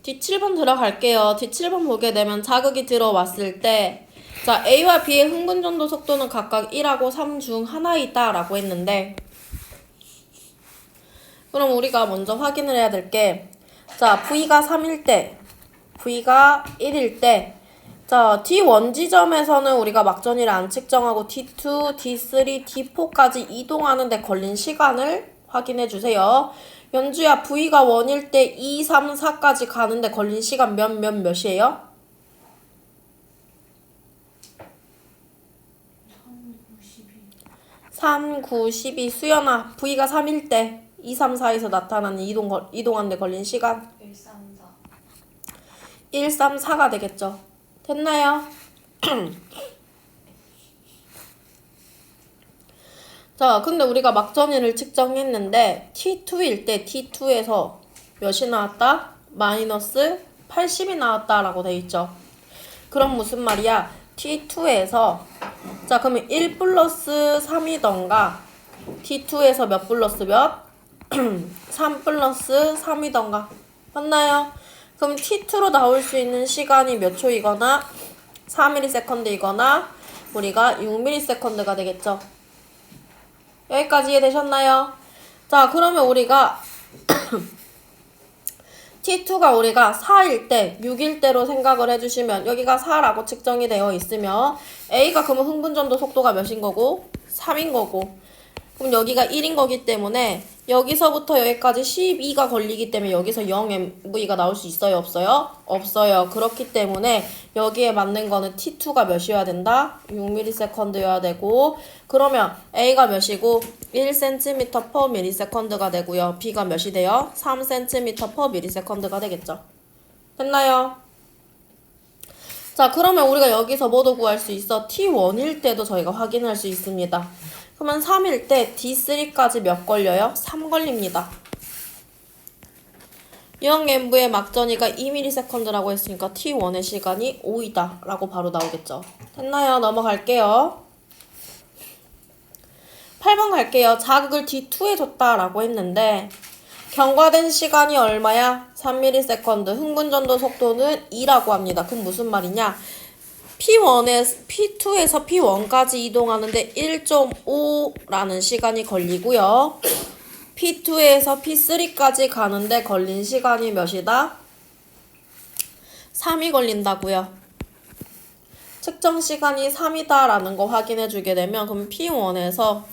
D7번 들어갈게요. D7번 보게 되면 자극이 들어왔을 때 자, A와 B의 흥분전도 속도는 각각 1하고 3 중 하나이다 라고 했는데 그럼 우리가 먼저 확인을 해야 될 게 자, V가 3일 때 V가 1일 때 자, D1 지점에서는 우리가 막전이를 안 측정하고 D2, D3, D4까지 이동하는 데 걸린 시간을 확인해 주세요. 연주야, V가 1일 때 2, 3, 4까지 가는데 걸린 시간 몇이에요? 3, 9, 12. 수연아, V가 3일 때 2, 3, 4에서 나타나는 이동하는 데 걸린 시간 1, 3, 4. 1, 3, 4가 되겠죠. 됐나요? 자, 근데 우리가 막전이를 측정했는데 T2일 때 T2에서 몇이 나왔다? 마이너스 80이 나왔다라고 돼 있죠. 그럼 무슨 말이야? T2에서 자, 그러면 1 플러스 3이던가 T2에서 몇 플러스 몇? 3 플러스 3이던가 맞나요? 그럼 T2로 나올 수 있는 시간이 몇 초이거나 4ms이거나 우리가 6ms가 되겠죠. 여기까지 이해되셨나요? 자, 그러면 우리가 T2가 우리가 4일 때, 6일 때로 생각을 해주시면 여기가 4라고 측정이 되어 있으면 A가 그러면 흥분전도 속도가 몇인 거고? 3인 거고 그럼 여기가 1인 거기 때문에 여기서부터 여기까지 12가 걸리기 때문에 여기서 0mV가 나올 수 있어요? 없어요? 없어요. 그렇기 때문에 여기에 맞는 거는 T2가 몇이어야 된다? 6ms여야 되고 그러면 A가 몇이고 1cm per ms가 되고요. B가 몇이 돼요? 3cm per ms가 되겠죠. 됐나요? 자, 그러면 우리가 여기서 뭐도 구할 수 있어? T1일 때도 저희가 확인할 수 있습니다. 그러면 3일 때 D3까지 몇 걸려요? 3 걸립니다. 0mV의 막전이가 2ms라고 했으니까 T1의 시간이 5이다 라고 바로 나오겠죠. 됐나요? 넘어갈게요. 8번 갈게요. 자극을 D2에 줬다라고 했는데 경과된 시간이 얼마야? 3ms. 흥분전도 속도는 2라고 합니다. 그럼 무슨 말이냐? P2에서 P1까지 이동하는데 1.5라는 시간이 걸리고요. P2에서 P3까지 가는데 걸린 시간이 몇이다? 3이 걸린다고요. 측정 시간이 3이다라는 거 확인해 주게 되면 그럼 P1에서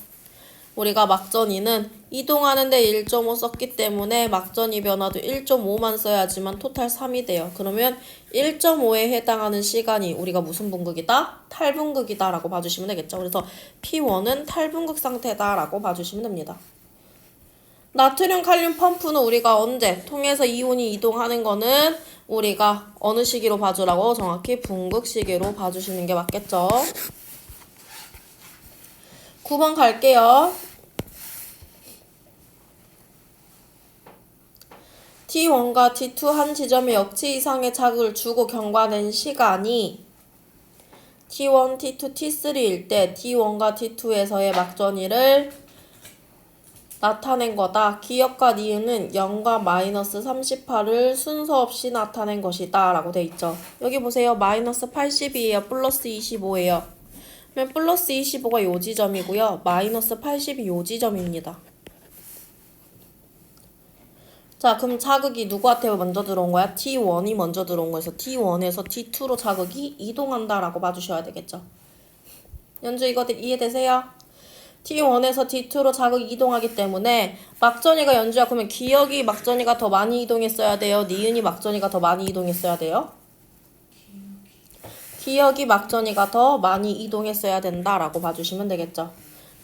우리가 막전이는 이동하는데 1.5 썼기 때문에 막전이 변화도 1.5만 써야지만 토탈 3이 돼요. 그러면 1.5에 해당하는 시간이 우리가 무슨 분극이다? 탈분극이다 라고 봐주시면 되겠죠. 그래서 P1은 탈분극 상태다 라고 봐주시면 됩니다. 나트륨 칼륨 펌프는 우리가 언제 통해서 이온이 이동하는 거는 우리가 어느 시기로 봐주라고? 정확히 분극 시기로 봐주시는 게 맞겠죠. 9번 갈게요. T1과 T2 한 지점에 역치 이상의 자극을 주고 경과된 시간이 T1, T2, T3일 때 T1과 T2에서의 막전이를 나타낸 거다. 기억과 니은은 0과 마이너스 38을 순서 없이 나타낸 것이다 라고 돼 있죠. 여기 보세요. 마이너스 80이에요. 플러스 25예요. 그러면 플러스 25가 요 지점이고요. 마이너스 80이 요 지점입니다. 자, 그럼 자극이 누구한테 먼저 들어온 거야? T1이 먼저 들어온 거여서 T1에서 T2로 자극이 이동한다라고 봐주셔야 되겠죠. 연주 이거 이해되세요? T1에서 T2로 자극이 이동하기 때문에 막전이가 연주야 그러면 기억이 막전이가 더 많이 이동했어야 돼요? 니은이 막전이가 더 많이 이동했어야 돼요? 기억이 막전이가 더 많이 이동했어야 된다라고 봐주시면 되겠죠.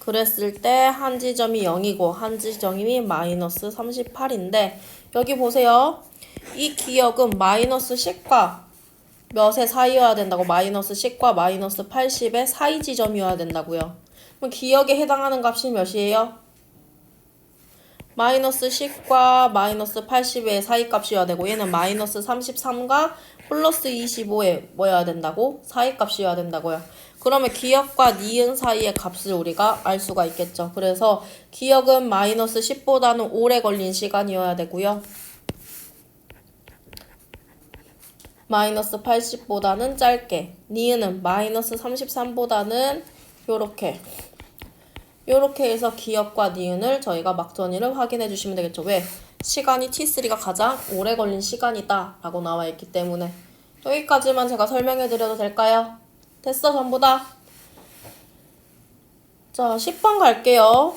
그랬을 때 한 지점이 0이고 한 지점이 마이너스 38인데 여기 보세요. 이 기억은 마이너스 10과 몇의 사이여야 된다고? 마이너스 10과 마이너스 80의 사이 지점이어야 된다고요. 그럼 기억에 해당하는 값이 몇이에요? 마이너스 10과 마이너스 80의 사이 값이어야 되고 얘는 마이너스 33과 플러스 25에 뭐여야 된다고? 사이 값이어야 된다고요. 그러면 기억과 니은 사이의 값을 우리가 알 수가 있겠죠. 그래서 기억은 마이너스 10보다는 오래 걸린 시간이어야 되고요. 마이너스 80보다는 짧게, 니은은 마이너스 33보다는 요렇게 해서 기억과 니은을 저희가 막전이를 확인해 주시면 되겠죠. 왜? 시간이 T3가 가장 오래 걸린 시간이다 라고 나와 있기 때문에. 여기까지만 제가 설명해 드려도 될까요? 됐어, 전부 다. 자, 10번 갈게요.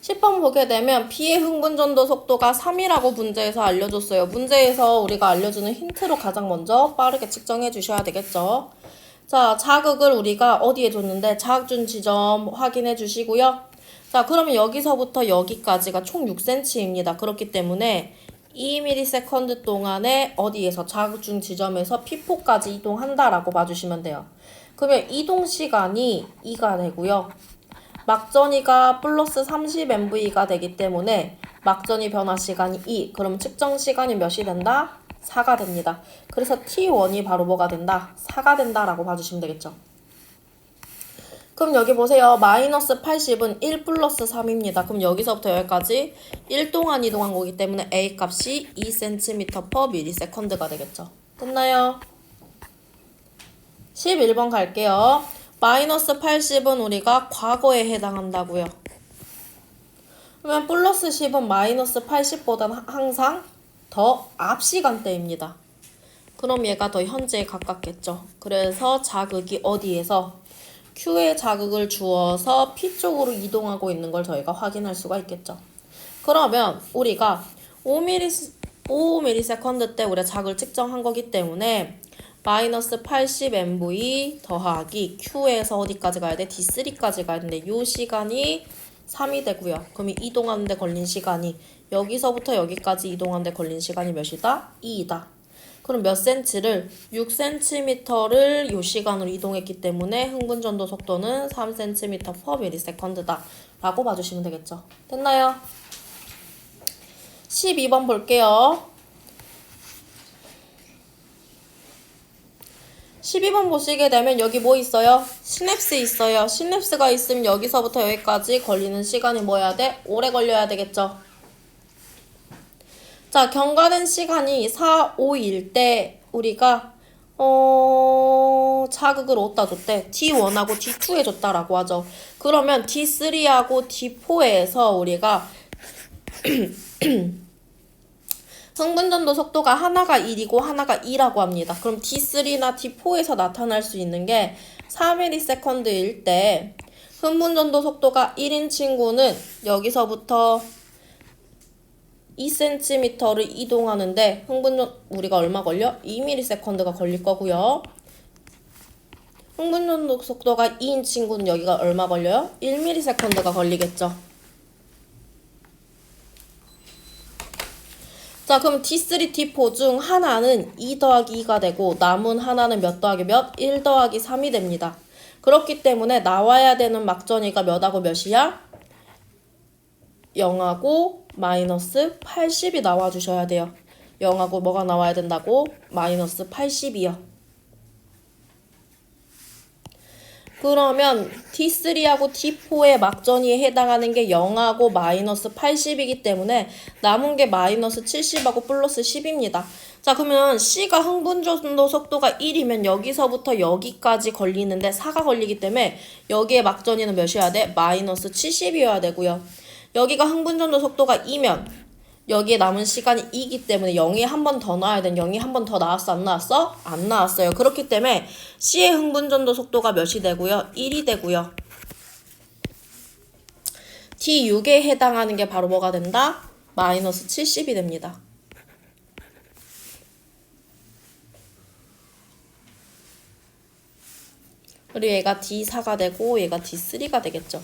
10번 보게 되면 B의 흥분전도 속도가 3이라고 문제에서 알려줬어요. 문제에서 우리가 알려주는 힌트로 가장 먼저 빠르게 측정해 주셔야 되겠죠. 자, 자극을 우리가 어디에 줬는데 자극준 지점 확인해 주시고요. 자, 그러면 여기서부터 여기까지가 총 6cm입니다. 그렇기 때문에 2ms 동안에 어디에서 자극준 지점에서 P4까지 이동한다라고 봐주시면 돼요. 그러면 이동 시간이 2가 되고요. 막전이가 플러스 30MV가 되기 때문에 막전이 변화 시간이 2. 그럼 측정 시간이 몇이 된다? 4가 됩니다. 그래서 T1이 바로 뭐가 된다? 4가 된다라고 봐주시면 되겠죠. 그럼 여기 보세요. 마이너스 80은 1 플러스 3입니다. 그럼 여기서부터 여기까지 1 동안 이동한 거기 때문에 A 값이 2cm/ms가 되겠죠. 됐나요? 11번 갈게요. 마이너스 80은 우리가 과거에 해당한다고요. 그러면 플러스 10은 마이너스 80보다는 항상 더 앞 시간대입니다. 그럼 얘가 더 현재에 가깝겠죠. 그래서 자극이 어디에서 Q에 자극을 주어서 P 쪽으로 이동하고 있는 걸 저희가 확인할 수가 있겠죠. 그러면 우리가 5ms 때 우리가 자극을 측정한 거기 때문에 마이너스 80mv 더하기 Q에서 어디까지 가야 돼? D3까지 가야 되는데 이 시간이 3이 되고요. 그럼 이동하는데 걸린 시간이 여기서부터 여기까지 이동하는데 걸린 시간이 몇이다? 2이다. 그럼 몇 cm를? 6cm를 이 시간으로 이동했기 때문에 흥분전도 속도는 3cm/ms다 라고 봐주시면 되겠죠. 됐나요? 12번 볼게요. 12번 보시게 되면 여기 뭐 있어요? 시냅스 있어요. 시냅스가 있으면 여기서부터 여기까지 걸리는 시간이 뭐여야 돼? 오래 걸려야 되겠죠. 자, 경과된 시간이 4, 5일 때 우리가 자극을 어디다 줬대? D1하고 D2에 줬다라고 하죠. 그러면 D3하고 D4에서 우리가 흥분전도 속도가 하나가 1이고 하나가 2라고 합니다. 그럼 D3나 D4에서 나타날 수 있는 게 4ms일 때 흥분전도 속도가 1인 친구는 여기서부터 2cm를 이동하는데 흥분전 우리가 얼마 걸려? 2ms가 걸릴 거고요. 흥분전도 속도가 2인 친구는 여기가 얼마 걸려요? 1ms가 걸리겠죠. 자, 그럼 D3, D4 중 하나는 2 더하기 2가 되고 남은 하나는 몇 더하기 몇? 1 더하기 3이 됩니다. 그렇기 때문에 나와야 되는 막전이가 몇하고 몇이야? 0하고 마이너스 80이 나와주셔야 돼요. 0하고 뭐가 나와야 된다고? 마이너스 80이요. 그러면 D3하고 D4의 막전이에 해당하는 게 0하고 마이너스 80이기 때문에 남은 게 마이너스 70하고 플러스 10입니다. 자, 그러면 C가 흥분전도 속도가 1이면 여기서부터 여기까지 걸리는데 4가 걸리기 때문에 여기에 막전이는 몇이어야 돼? 마이너스 70이어야 되고요. 여기가 흥분전도 속도가 2면 여기에 남은 시간이 2이기 때문에 0이 한 번 더 나와야 돼. 0이 한 번 더 나왔어? 안 나왔어? 안 나왔어요. 그렇기 때문에 C의 흥분전도 속도가 몇이 되고요? 1이 되고요. D6에 해당하는 게 바로 뭐가 된다? 마이너스 70이 됩니다. 그리고 얘가 D4가 되고 얘가 D3가 되겠죠.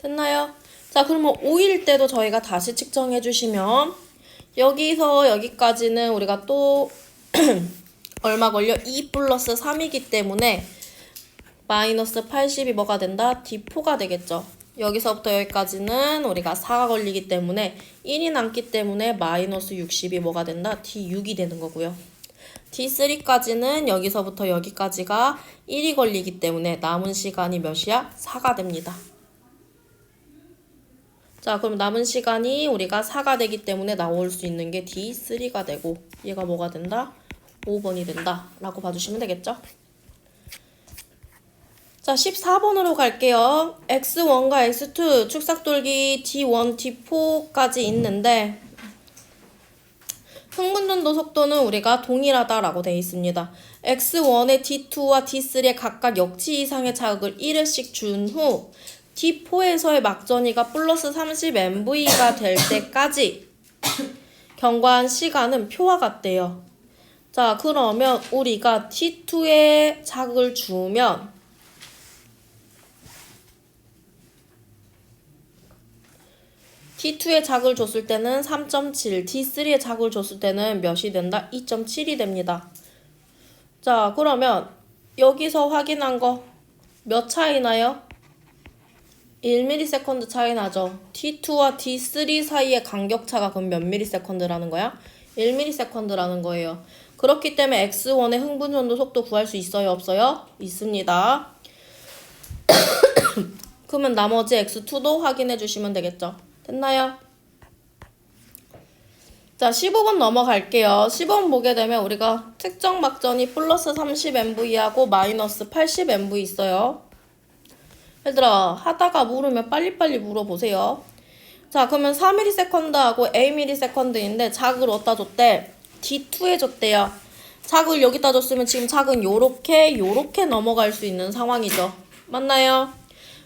됐나요? 자, 그러면 5일 때도 저희가 다시 측정해 주시면 여기서 여기까지는 우리가 또 얼마 걸려? 2 플러스 3이기 때문에 마이너스 80이 뭐가 된다? D4가 되겠죠. 여기서부터 여기까지는 우리가 4가 걸리기 때문에 1이 남기 때문에 마이너스 60이 뭐가 된다? D6이 되는 거고요. D3까지는 여기서부터 여기까지가 1이 걸리기 때문에 남은 시간이 몇이야? 4가 됩니다. 자, 그럼 남은 시간이 우리가 4가 되기 때문에 나올 수 있는 게 D3가 되고 얘가 뭐가 된다? 5번이 된다 라고 봐주시면 되겠죠? 자, 14번으로 갈게요. X1과 X2 축삭돌기 D1, D4까지 있는데 흥분전도 속도는 우리가 동일하다라고 되어 있습니다. X1의 D2와 D3에 각각 역치 이상의 자극을 1회씩 준 후 D4에서의 막전이가 플러스 30MV가 될 때까지 경과한 시간은 표와 같대요. 자, 그러면 우리가 T2에 자극을 주면 T2에 자극을 줬을 때는 3.7, T3에 자극을 줬을 때는 몇이 된다? 2.7이 됩니다. 자, 그러면 여기서 확인한 거 몇 차이 나요? 1ms 차이 나죠. T2와 T3 사이의 간격차가 그럼 몇 ms라는 거야? 1ms라는 거예요. 그렇기 때문에 X1의 흥분전도 속도 구할 수 있어요? 없어요? 있습니다. 그러면 나머지 X2도 확인해 주시면 되겠죠. 됐나요? 자, 15번 넘어갈게요. 15번 보게 되면 우리가 특정 막전이 플러스 30MV하고 마이너스 80MV 있어요. 얘들아, 하다가 물으면 빨리빨리 물어보세요. 자, 그러면 4ms하고 Ams인데 자극을 어디다 줬대? D2에 줬대요. 자극을 여기다 줬으면 지금 자극은 요렇게 넘어갈 수 있는 상황이죠. 맞나요?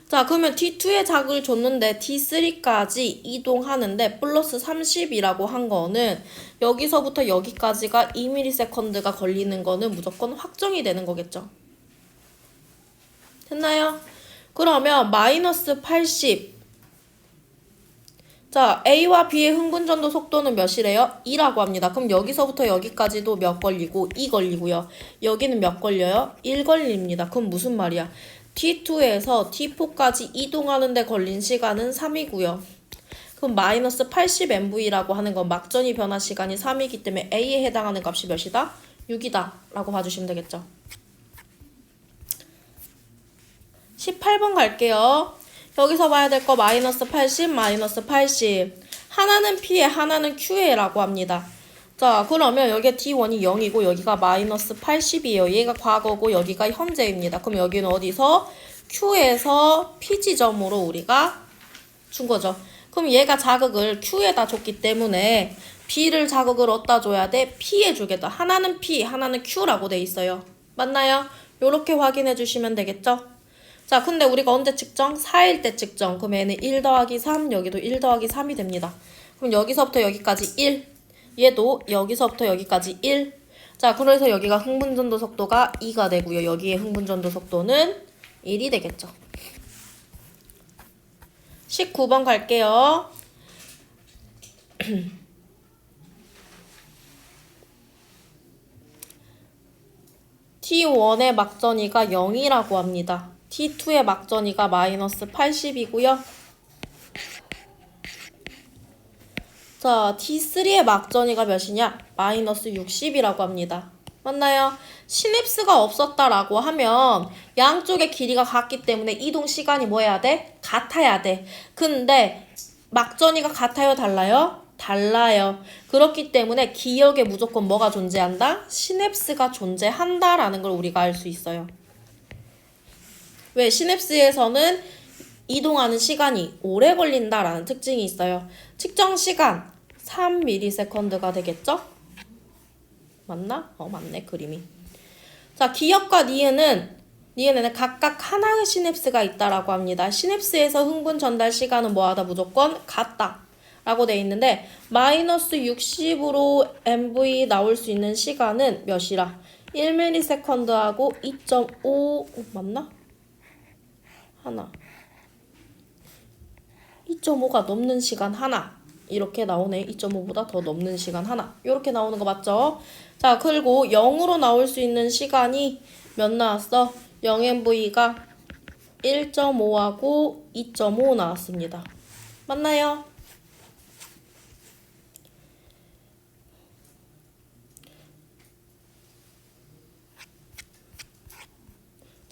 자, 그러면 D2에 자극을 줬는데 D3까지 이동하는데 플러스 30이라고 한 거는 여기서부터 여기까지가 2ms가 걸리는 거는 무조건 확정이 되는 거겠죠. 됐나요? 그러면 마이너스 80. 자, A와 B의 흥분전도 속도는 몇이래요? 2라고 합니다. 그럼 여기서부터 여기까지도 몇 걸리고 2 걸리고요. 여기는 몇 걸려요? 1 걸립니다. 그럼 무슨 말이야? T2에서 T4까지 이동하는 데 걸린 시간은 3이고요. 그럼 마이너스 80MV라고 하는 건 막전이 변화 시간이 3이기 때문에 A에 해당하는 값이 몇이다? 6이다 라고 봐주시면 되겠죠. 18번 갈게요. 여기서 봐야 될 거 마이너스 80, 마이너스 80. 하나는 P에 하나는 Q에 라고 합니다. 자, 그러면 여기에 D1이 0이고 여기가 마이너스 80이에요. 얘가 과거고 여기가 현재입니다. 그럼 여기는 어디서? Q에서 P 지점으로 우리가 준 거죠. 그럼 얘가 자극을 Q에다 줬기 때문에 B를 자극을 어디다 줘야 돼? P에 주겠다. 하나는 P, 하나는 Q라고 돼 있어요. 맞나요? 요렇게 확인해 주시면 되겠죠? 자, 근데 우리가 언제 측정? 4일 때 측정. 그럼 얘는 1 더하기 3, 여기도 1 더하기 3이 됩니다. 그럼 여기서부터 여기까지 1. 얘도 여기서부터 여기까지 1. 자, 그래서 여기가 흥분전도 속도가 2가 되고요. 여기에 흥분전도 속도는 1이 되겠죠. 19번 갈게요. T1의 막전이가 0이라고 합니다. T2의 막전이가 마이너스 80이고요. 자, T3의 막전이가 몇이냐? 마이너스 60이라고 합니다. 맞나요? 시냅스가 없었다라고 하면 양쪽의 길이가 같기 때문에 이동 시간이 뭐 해야 돼? 같아야 돼. 근데 막전이가 같아요? 달라요? 달라요. 그렇기 때문에 기억에 무조건 뭐가 존재한다? 시냅스가 존재한다라는 걸 우리가 알 수 있어요. 왜? 시냅스에서는 이동하는 시간이 오래 걸린다라는 특징이 있어요. 측정 시간 3ms가 되겠죠? 맞나? 맞네, 그림이. 자, 기억과 니은에는 각각 하나의 시냅스가 있다라고 합니다. 시냅스에서 흥분 전달 시간은 뭐하다? 무조건 같다 라고 돼 있는데 마이너스 60으로 MV 나올 수 있는 시간은 몇이라? 1ms하고 2.5 맞나? 하나 2.5가 넘는 시간 하나 이렇게 나오네. 2.5보다 더 넘는 시간 하나 이렇게 나오는 거 맞죠? 자, 그리고 0으로 나올 수 있는 시간이 몇 나왔어? 0MV가 1.5하고 2.5 나왔습니다. 맞나요?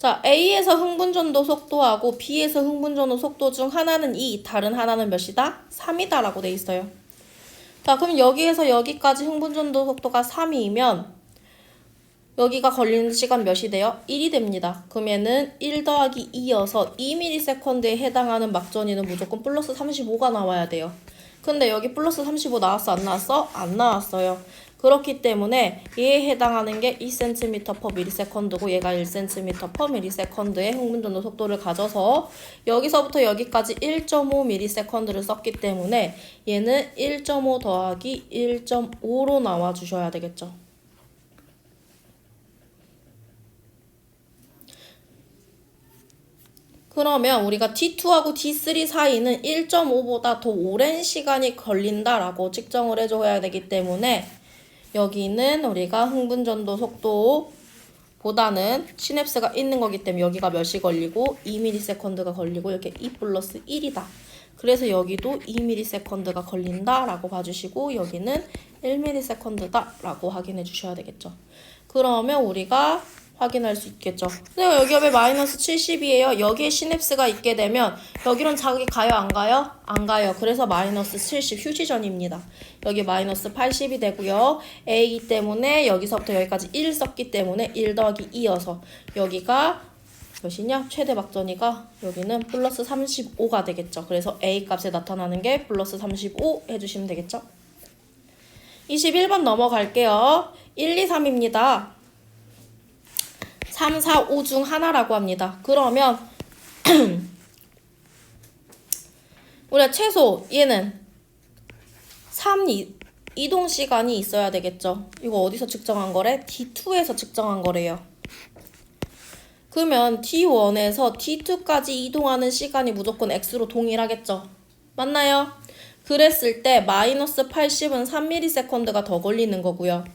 자, A에서 흥분전도 속도하고 B에서 흥분전도 속도 중 하나는 2, 다른 하나는 몇이다? 3이다 라고 돼 있어요. 자, 그럼 여기에서 여기까지 흥분전도 속도가 3이면 여기가 걸리는 시간 몇이 돼요? 1이 됩니다. 그러면은 1 더하기 2여서 2ms에 해당하는 막전이는 무조건 플러스 35가 나와야 돼요. 근데 여기 플러스 35 나왔어? 안 나왔어? 안 나왔어요. 그렇기 때문에 얘에 해당하는 게 2cm/ms고 얘가 1cm/ms의 흥분전도 속도를 가져서 여기서부터 여기까지 1.5ms를 썼기 때문에 얘는 1.5 더하기 1.5로 나와주셔야 되겠죠. 그러면 우리가 T2하고 T3 사이는 1.5보다 더 오랜 시간이 걸린다라고 측정을 해줘야 되기 때문에 여기는 우리가 흥분전도 속도보다는 시냅스가 있는 거기 때문에 여기가 몇이 걸리고 2ms가 걸리고 이렇게 2 플러스 1이다. 그래서 여기도 2ms가 걸린다라고 봐주시고 여기는 1ms다라고 확인해 주셔야 되겠죠. 그러면 우리가 확인할 수 있겠죠. 근데 여기 왜 마이너스 70이에요? 여기에 시냅스가 있게 되면 여기론 자극이 가요? 안 가요? 안 가요. 그래서 마이너스 70 휴지전입니다. 여기 마이너스 80이 되고요. A이기 때문에 여기서부터 여기까지 1 썼기 때문에 1 더하기 2여서 여기가 몇이냐? 최대 막전이가 여기는 플러스 35가 되겠죠. 그래서 A 값에 나타나는 게 플러스 35 해주시면 되겠죠. 21번 넘어갈게요. 1, 2, 3입니다. 3, 4, 5 중 하나라고 합니다. 그러면 우리가 최소 얘는 3 이동 시간이 있어야 되겠죠. 이거 어디서 측정한 거래? D2에서 측정한 거래요. 그러면 T1에서 T2까지 이동하는 시간이 무조건 X로 동일하겠죠. 맞나요? 그랬을 때 마이너스 80은 3ms가 더 걸리는 거고요.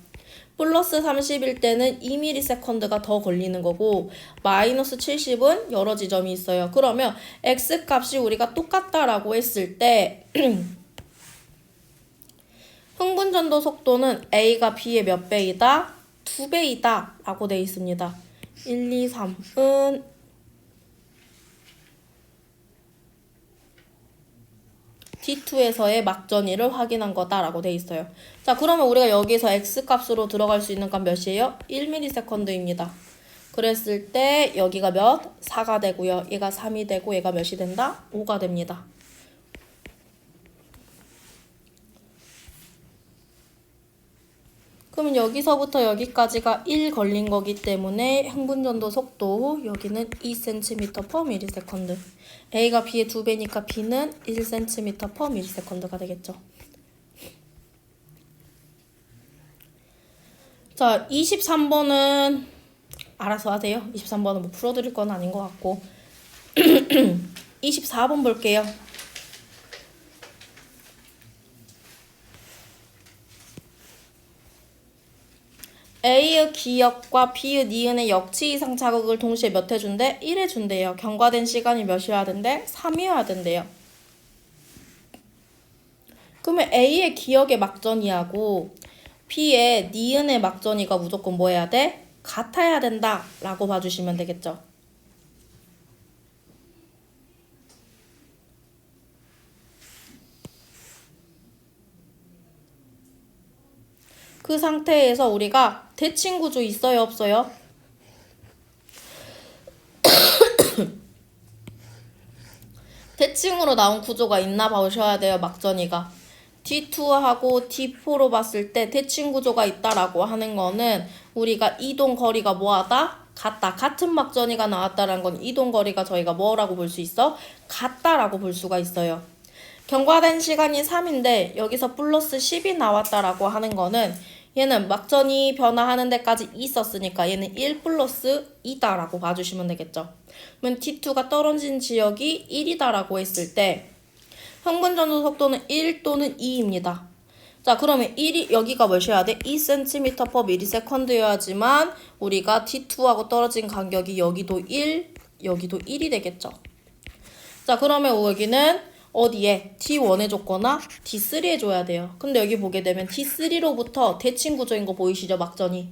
플러스 30일 때는 2ms가 더 걸리는 거고 마이너스 70은 여러 지점이 있어요. 그러면 X값이 우리가 똑같다라고 했을 때 흥분전도 속도는 A가 B의 몇 배이다? 2배이다 라고 되어 있습니다. 1, 2, 3은 T2에서의 막전이를 확인한 거다라고 돼 있어요. 자, 그러면 우리가 여기서 X값으로 들어갈 수 있는 건 몇이에요? 1ms입니다. 그랬을 때 여기가 몇? 4가 되고요. 얘가 3이 되고 얘가 몇이 된다? 5가 됩니다. 그러면 여기서부터 여기까지가 1 걸린 거기 때문에 흥분전도 속도 여기는 2cm/ms. A가 B의 2배니까 B는 1cm/ms가 되겠죠. 자, 23번은 알아서 하세요. 23번은 뭐 풀어드릴 건 아닌 것 같고 24번 볼게요. A의 기역과 B의 니은의 역치 이상 자극을 동시에 몇 해준대? 1 해준대요. 경과된 시간이 몇이어야 된대? 3이어야 된대요. 그러면 A의 기역의 막전이하고 B의 니은의 막전이가 무조건 뭐 해야 돼? 같아야 된다 라고 봐주시면 되겠죠. 그 상태에서 우리가 대칭 구조 있어요, 없어요? 대칭으로 나온 구조가 있나 보셔야 돼요, 막전이가. D2하고 D4로 봤을 때 대칭 구조가 있다라고 하는 거는 우리가 이동 거리가 뭐하다? 같다. 같은 막전이가 나왔다라는 건 이동 거리가 저희가 뭐라고 볼 수 있어? 같다라고 볼 수가 있어요. 경과된 시간이 3인데 여기서 플러스 10이 나왔다라고 하는 거는 얘는 막전이 변화하는 데까지 있었으니까 얘는 1 플러스 2다라고 봐주시면 되겠죠. 그러면 T2가 떨어진 지역이 1이다라고 했을 때 흥분전도 속도는 1 또는 2입니다. 자, 그러면 1이 여기가 몇이어야 돼? 2cm/ms여야지만 우리가 T2하고 떨어진 간격이 여기도 1, 여기도 1이 되겠죠. 자, 그러면 여기는 어디에? T1에 줬거나 T3에 줘야 돼요. 근데 여기 보게 되면 T3로부터 대칭 구조인 거 보이시죠? 막전이.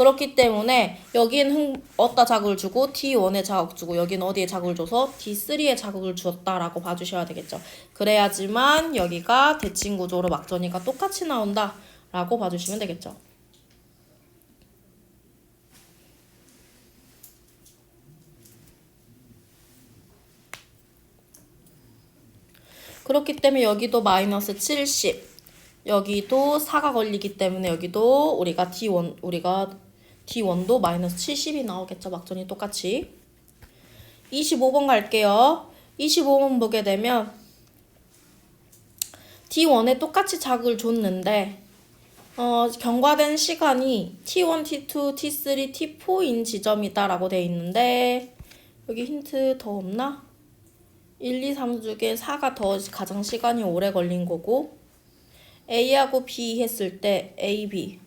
그렇기 때문에 여긴 어디다 자극을 주고 T1에 자극 주고 여긴 어디에 자극을 줘서 T3에 자극을 주었다라고 봐주셔야 되겠죠. 그래야지만 여기가 대칭 구조로 막전이가 똑같이 나온다라고 봐주시면 되겠죠. 그렇기 때문에 여기도 마이너스 70, 여기도 4가 걸리기 때문에 여기도 우리가 D1도 마이너스 70이 나오겠죠. 막전이 똑같이. 25번 갈게요. 25번 보게 되면 D1에 똑같이 자극을 줬는데 경과된 시간이 T1, T2, T3, T4인 지점이다 라고 돼 있는데 여기 힌트 더 없나? 1, 2, 3 중에 4가 더 가장 시간이 오래 걸린 거고 A하고 B 했을 때 A, B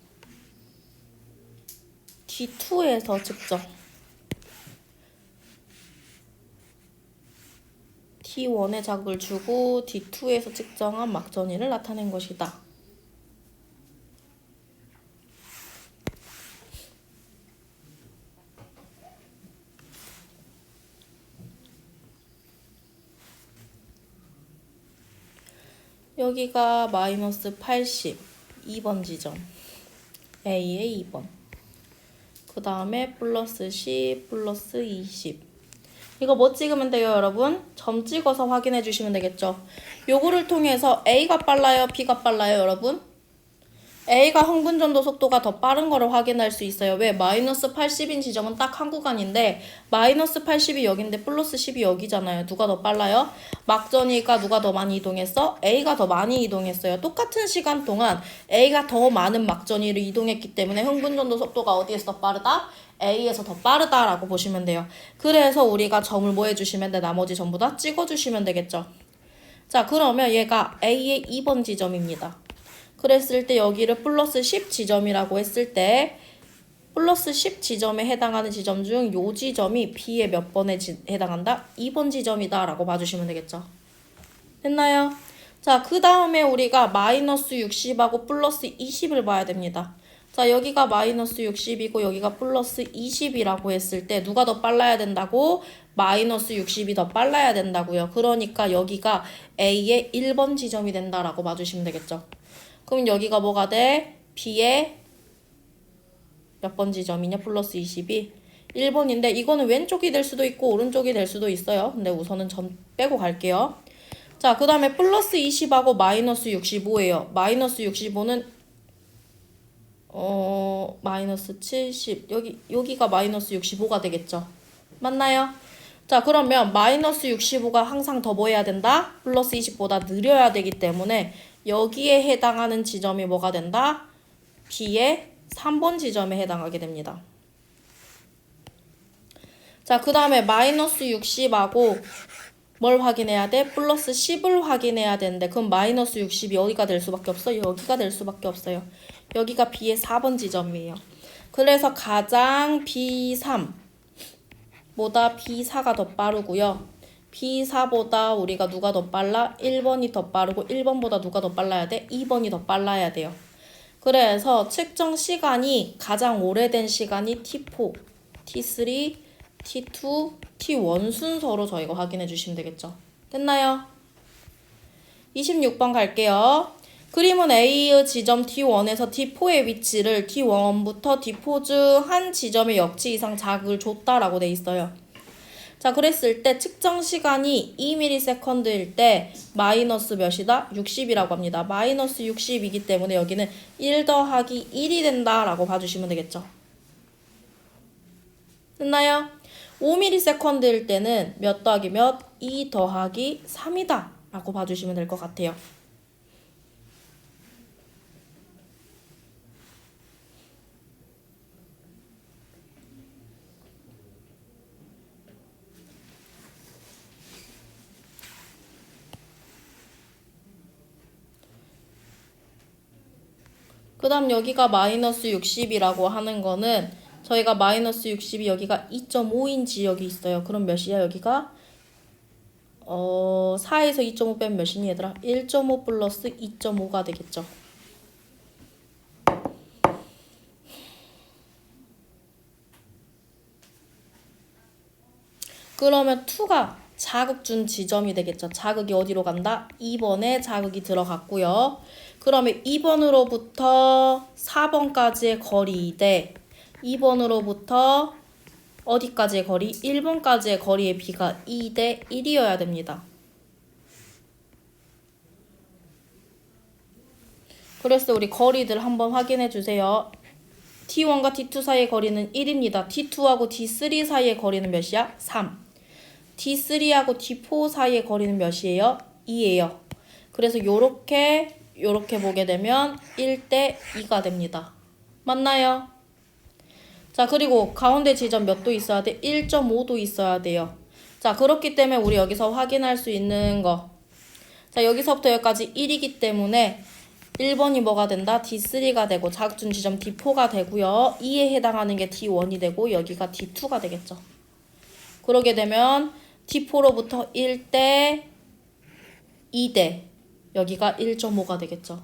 D2에서 측정 T1에 자극을 주고 D2에서 측정한 막전이를 나타낸 것이다. 여기가 마이너스 80, 2번 지점 A의 2번 그 다음에 플러스 10, 플러스 20 이거 뭐 찍으면 돼요 여러분? 점 찍어서 확인해 주시면 되겠죠. 요거를 통해서 A가 빨라요? B가 빨라요 여러분? A가 흥분전도 속도가 더 빠른 거를 확인할 수 있어요. 왜? 마이너스 80인 지점은 딱 한 구간인데 마이너스 80이 여기인데 플러스 10이 여기잖아요. 누가 더 빨라요? 막전이가 누가 더 많이 이동했어? A가 더 많이 이동했어요. 똑같은 시간 동안 A가 더 많은 막전이를 이동했기 때문에 흥분전도 속도가 어디에서 더 빠르다? A에서 더 빠르다라고 보시면 돼요. 그래서 우리가 점을 뭐 해주시면 돼? 나머지 전부 다 찍어주시면 되겠죠. 자, 그러면 얘가 A의 2번 지점입니다. 그랬을 때 여기를 플러스 10 지점이라고 했을 때 플러스 10 지점에 해당하는 지점 중 요 지점이 B의 몇 번에 해당한다? 2번 지점이다 라고 봐주시면 되겠죠. 됐나요? 자, 그 다음에 우리가 마이너스 60하고 플러스 20을 봐야 됩니다. 자, 여기가 마이너스 60이고 여기가 플러스 20이라고 했을 때 누가 더 빨라야 된다고? 마이너스 60이 더 빨라야 된다고요. 그러니까 여기가 A의 1번 지점이 된다라고 봐주시면 되겠죠. 그럼 여기가 뭐가 돼? B의 몇 번 지점이냐? 플러스 20이 1번인데 이거는 왼쪽이 될 수도 있고 오른쪽이 될 수도 있어요. 근데 우선은 점 빼고 갈게요. 자, 그 다음에 플러스 20하고 마이너스 65예요. 마이너스 65는 마이너스 70 여기가 마이너스 65가 되겠죠. 맞나요? 자, 그러면 마이너스 65가 항상 더 뭐 해야 된다? 플러스 20보다 느려야 되기 때문에 여기에 해당하는 지점이 뭐가 된다? B의 3번 지점에 해당하게 됩니다. 자, 그 다음에 마이너스 60하고 뭘 확인해야 돼? 플러스 10을 확인해야 되는데 그럼 마이너스 60이 어디가 될 수밖에 없어? 여기가 될 수밖에 없어요. 여기가 B의 4번 지점이에요. 그래서 가장 B3보다 B4가 더 빠르고요. B4보다 우리가 누가 더 빨라? 1번이 더 빠르고 1번보다 누가 더 빨라야 돼? 2번이 더 빨라야 돼요. 그래서 측정 시간이 가장 오래된 시간이 T4, T3, T2, T1 순서로 저희가 확인해 주시면 되겠죠. 됐나요? 26번 갈게요. 그림은 A의 지점 T1에서 T4의 위치를 T1부터 T4 중 한 지점의 역치 이상 자극을 줬다라고 돼 있어요. 자, 그랬을 때 측정 시간이 2ms일 때 마이너스 몇이다? 60이라고 합니다. 마이너스 60이기 때문에 여기는 1 더하기 1이 된다라고 봐주시면 되겠죠. 됐나요? 5ms일 때는 몇 더하기 몇? 2 더하기 3이다 라고 봐주시면 될 것 같아요. 그 다음 여기가 마이너스 60이라고 하는 거는 저희가 마이너스 60이 여기가 2.5인 지역이 있어요. 그럼 몇이야 여기가? 4에서 2.5 빼면 몇이니 얘들아? 1.5 플러스 2.5가 되겠죠. 그러면 2가 자극 준 지점이 되겠죠. 자극이 어디로 간다? 2번에 자극이 들어갔고요. 그러면 2번으로부터 4번까지의 거리 대 2번으로부터 어디까지의 거리? 1번까지의 거리의 비가 2대 1이어야 됩니다. 그래서 우리 거리들 한번 확인해 주세요. T1과 T2 사이의 거리는 1입니다. T2하고 T3 사이의 거리는 몇이야? 3. T3하고 T4 사이의 거리는 몇이에요? 2예요. 그래서 요렇게 보게 되면 1대 2가 됩니다. 맞나요? 자, 그리고 가운데 지점 몇 도 있어야 돼? 1.5도 있어야 돼요. 자, 그렇기 때문에 우리 여기서 확인할 수 있는 거. 자, 여기서부터 여기까지 1이기 때문에 1번이 뭐가 된다? D3가 되고 자극준 지점 D4가 되고요. 2에 해당하는 게 D1이 되고 여기가 D2가 되겠죠. 그러게 되면 D4로부터 1대 2대 여기가 1.5가 되겠죠.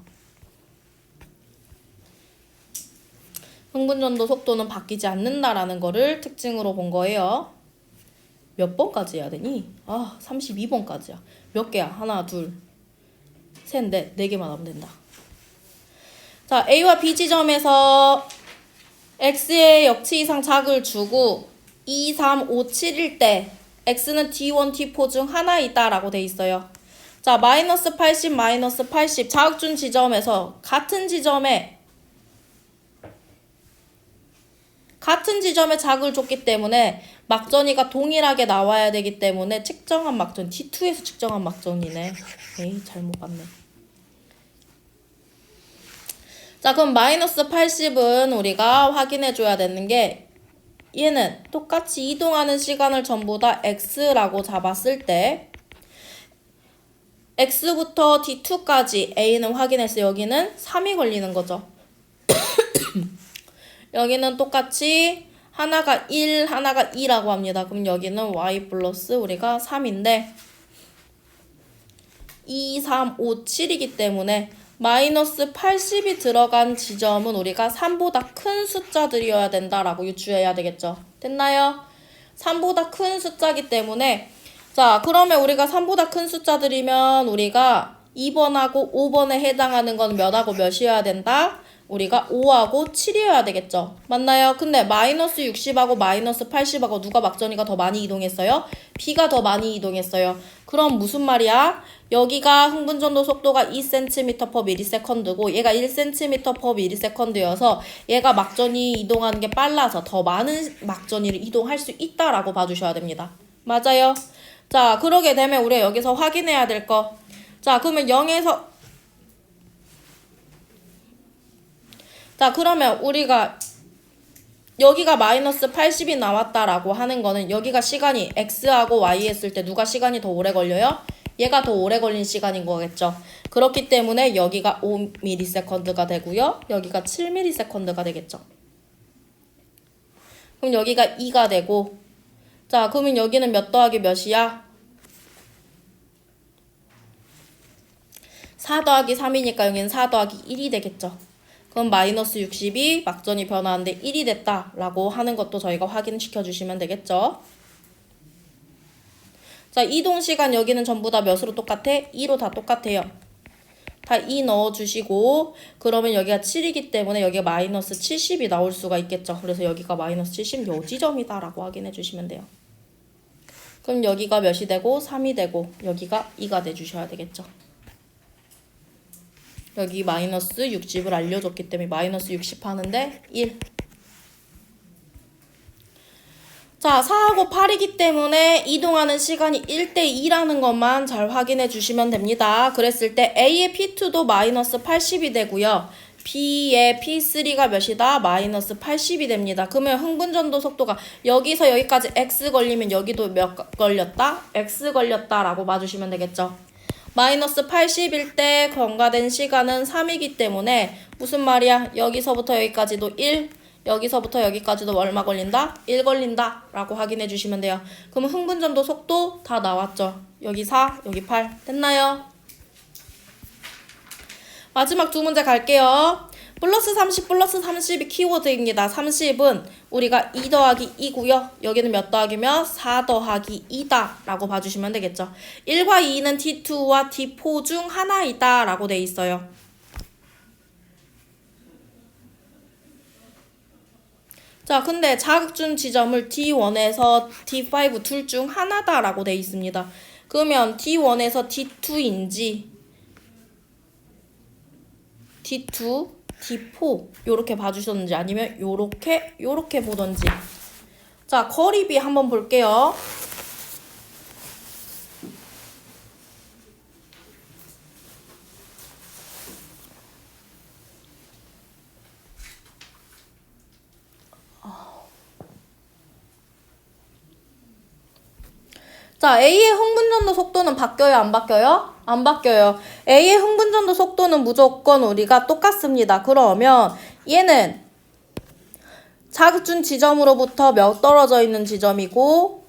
흥분전도 속도는 바뀌지 않는다라는 거를 특징으로 본 거예요. 몇 번까지 해야 되니? 32번까지야. 몇 개야? 하나, 둘, 셋, 넷, 4개만 하면 된다. 자, A와 B 지점에서 X의 역치 이상 자극을 주고 2, 3, 5, 7일 때 X는 D1, D4 중 하나에 있다라고 돼 있어요. 자, 마이너스 80, 마이너스 80 자극 준 지점에서 같은 지점에 자극을 줬기 때문에 막전이가 동일하게 나와야 되기 때문에 측정한 막전 T2에서 측정한 막전이네. 에이, 잘못 봤네. 자, 그럼 마이너스 80은 우리가 확인해 줘야 되는 게 얘는 똑같이 이동하는 시간을 전부 다 X라고 잡았을 때 X부터 D2까지 A는 확인했어요. 여기는 3이 걸리는 거죠. 여기는 똑같이 하나가 1, 하나가 2라고 합니다. 그럼 여기는 Y 플러스 우리가 3인데 2, 3, 5, 7이기 때문에 마이너스 80이 들어간 지점은 우리가 3보다 큰 숫자들이어야 된다라고 유추해야 되겠죠. 됐나요? 3보다 큰 숫자이기 때문에 자, 그러면 우리가 3보다 큰 숫자들이면 우리가 2번하고 5번에 해당하는 건 몇하고 몇이어야 된다? 우리가 5하고 7이어야 되겠죠. 맞나요? 근데 마이너스 60하고 마이너스 80하고 누가 막전이가 더 많이 이동했어요? B가 더 많이 이동했어요. 그럼 무슨 말이야? 여기가 흥분전도 속도가 2cm/ms고 얘가 1cm/ms여서 얘가 막전이 이동하는 게 빨라서 더 많은 막전이를 이동할 수 있다라고 봐주셔야 됩니다. 맞아요? 자, 그러게 되면 우리가 여기서 확인해야 될 거. 자, 그러면 0에서 자, 그러면 우리가 여기가 마이너스 80이 나왔다라고 하는 거는 여기가 시간이 X하고 Y 했을 때 누가 시간이 더 오래 걸려요? 얘가 더 오래 걸린 시간인 거겠죠. 그렇기 때문에 여기가 5ms가 되고요. 여기가 7ms가 되겠죠. 그럼 여기가 2가 되고 자, 그러면 여기는 몇 더하기 몇이야? 4 더하기 3이니까 여기는 4 더하기 1이 되겠죠. 그럼 마이너스 60이 막전이 변화하는데 1이 됐다라고 하는 것도 저희가 확인시켜 주시면 되겠죠. 자, 이동시간 여기는 전부 다 몇으로 똑같아? 2로 다 똑같아요. 다 2 넣어주시고 그러면 여기가 7이기 때문에 여기가 마이너스 70이 나올 수가 있겠죠. 그래서 여기가 마이너스 70 요 지점이다 라고 확인해 주시면 돼요. 그럼 여기가 몇이 되고 3이 되고 여기가 2가 돼주셔야 되겠죠. 여기 마이너스 60을 알려줬기 때문에 마이너스 60 하는데 1. 자, 4하고 8이기 때문에 이동하는 시간이 1대2라는 것만 잘 확인해 주시면 됩니다. 그랬을 때 A의 P2도 마이너스 80이 되고요. B의 P3가 몇이다? 마이너스 80이 됩니다. 그러면 흥분전도 속도가 여기서 여기까지 X 걸리면 여기도 몇 걸렸다? X 걸렸다라고 봐주시면 되겠죠. 마이너스 80일 때 경과된 시간은 3이기 때문에 무슨 말이야? 여기서부터 여기까지도 1, 여기서부터 여기까지도 얼마 걸린다? 1 걸린다 라고 확인해 주시면 돼요. 그럼 흥분전도 속도 다 나왔죠? 여기 4, 여기 8 됐나요? 마지막 두 문제 갈게요. 플러스 30 플러스 30이 키워드입니다. 30은 우리가 2 더하기 2고요. 여기는 몇 더하기면 4 더하기 2다 라고 봐주시면 되겠죠. 1과 2는 D2와 D4 중 하나이다 라고 돼 있어요. 자, 근데 자극준 지점을 D1에서 D5 둘 중 하나다 라고 돼 있습니다. 그러면 D1에서 D2인지 D2, D4 요렇게 봐주셨는지 아니면 요렇게 보던지. 자, 거리비 한번 볼게요. 자, A의 흥분전도 속도는 바뀌어요? 안 바뀌어요? 안 바뀌어요. A의 흥분전도 속도는 무조건 우리가 똑같습니다. 그러면 얘는 자극준 지점으로부터 몇 떨어져 있는 지점이고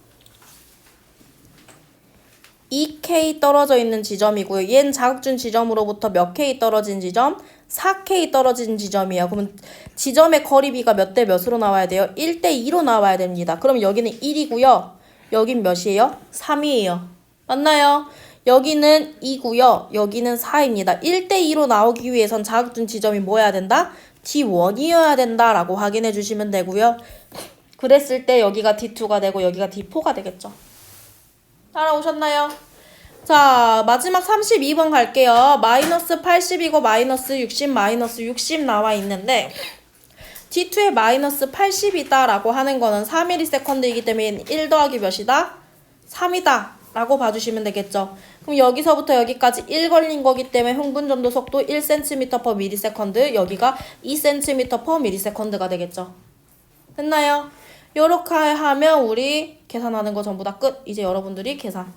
2K 떨어져 있는 지점이고요. 얘는 자극준 지점으로부터 몇 K 떨어진 지점? 4K 떨어진 지점이에요. 그러면 지점의 거리비가 몇 대 몇으로 나와야 돼요? 1대 2로 나와야 됩니다. 그럼 여기는 1이고요. 여긴 몇이에요? 3이에요. 맞나요? 여기는 2고요. 여기는 4입니다. 1대 2로 나오기 위해선 자극준 지점이 뭐여야 된다? D1이어야 된다라고 확인해 주시면 되고요. 그랬을 때 여기가 D2가 되고 여기가 D4가 되겠죠. 따라오셨나요? 자, 마지막 32번 갈게요. 마이너스 80이고 마이너스 60, 마이너스 60 나와 있는데 D2에 마이너스 80이다 라고 하는 거는 4ms이기 때문에 1 더하기 몇이다? 3이다 라고 봐주시면 되겠죠. 그럼 여기서부터 여기까지 1 걸린 거기 때문에 흥분전도 속도 1cm/ms, 여기가 2cm/ms가 되겠죠. 됐나요? 요렇게 하면 우리 계산하는 거 전부 다 끝. 이제 여러분들이 계산